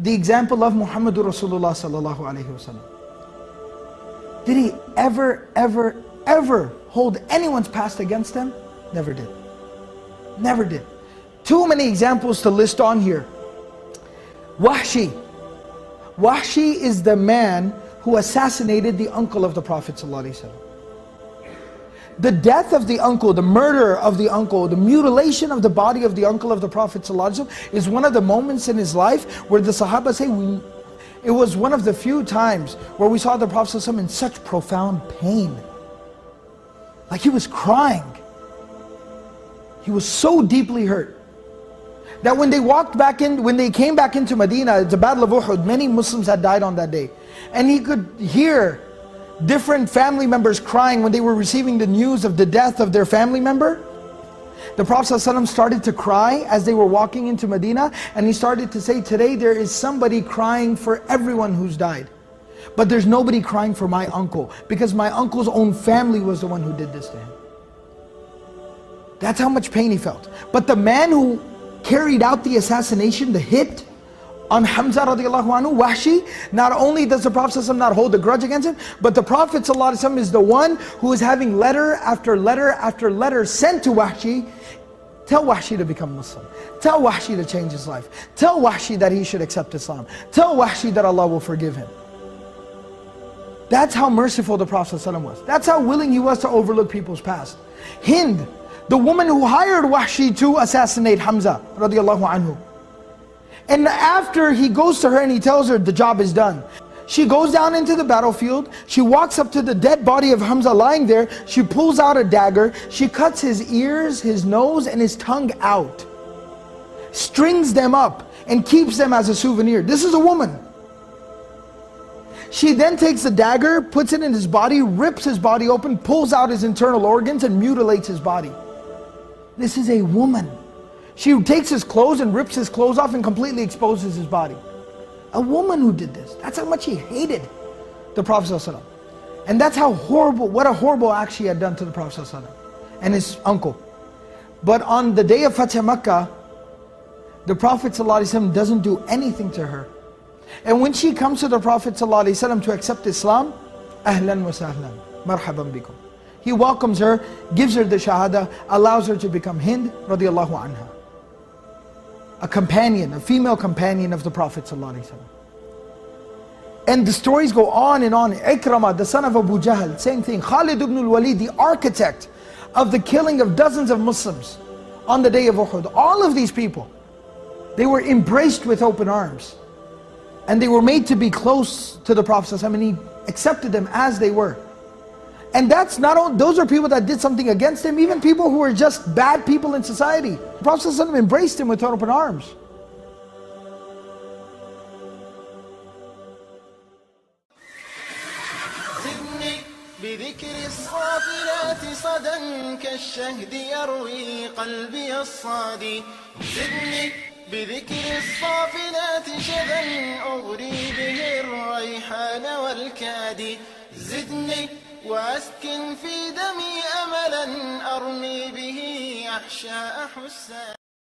the example of Muhammadur Rasulullah sallallahu alaihi wasallam. Did he ever hold anyone's past against him? Never did. Never did. Too many examples to list on here. Wahshi. Wahshi is the man who assassinated the uncle of the Prophet ﷺ. The death of the uncle, the murder of the uncle, the mutilation of the body of the uncle of the Prophet ﷺ is one of the moments in his life where the Sahaba say, it was one of the few times where we saw the Prophet ﷺ in such profound pain. Like he was crying. He was so deeply hurt that when they came back into Medina, the Battle of Uhud, many Muslims had died on that day. And he could hear different family members crying when they were receiving the news of the death of their family member. The Prophet ﷺ started to cry as they were walking into Medina, and he started to say, today there is somebody crying for everyone who's died. But there's nobody crying for my uncle, because my uncle's own family was the one who did this to him. That's how much pain he felt. But the man who carried out the assassination, the hit on Hamza radiallahu anhu, Wahshi, not only does the Prophet ﷺ not hold a grudge against him, but the Prophet ﷺ is the one who is having letter after letter after letter sent to Wahshi. Tell Wahshi to become Muslim. Tell Wahshi to change his life. Tell Wahshi that he should accept Islam. Tell Wahshi that Allah will forgive him. That's how merciful the Prophet ﷺ was. That's how willing he was to overlook people's past. Hind, the woman who hired Wahshi to assassinate Hamza radiallahu anhu. And after he goes to her and he tells her the job is done, she goes down into the battlefield, she walks up to the dead body of Hamza lying there, she pulls out a dagger, she cuts his ears, his nose and his tongue out, strings them up and keeps them as a souvenir. This is a woman. She then takes the dagger, puts it in his body, rips his body open, pulls out his internal organs and mutilates his body. This is a woman. She takes his clothes and rips his clothes off and completely exposes his body. A woman who did this. That's how much he hated the Prophet ﷺ. And that's how horrible, what a horrible act she had done to the Prophet ﷺ and his uncle. But on the day of Fatih Makkah, the Prophet ﷺ doesn't do anything to her. And when she comes to the Prophet ﷺ to accept Islam, ahlan wa sahlan, marhaban bikum. He welcomes her, gives her the shahada, allows her to become Hind radiallahu anha. A companion, a female companion of the Prophet ﷺ. And the stories go on and on. Ikramah, the son of Abu Jahl, same thing. Khalid ibn al-Walid, the architect of the killing of dozens of Muslims on the day of Uhud. All of these people, they were embraced with open arms. And they were made to be close to the Prophet ﷺ, and he accepted them as they were. And that's not only, those are people that did something against him, even people who were just bad people in society. The Prophet ﷺ embraced him with open arms. بذكر الصافلات صدى كالشهد يروي قلبي الصادي زدني بذكر الصافلات شذا أغري به الريحان والكادي زدني وأسكن في دمي أملا أرمي به أحشاء حسان.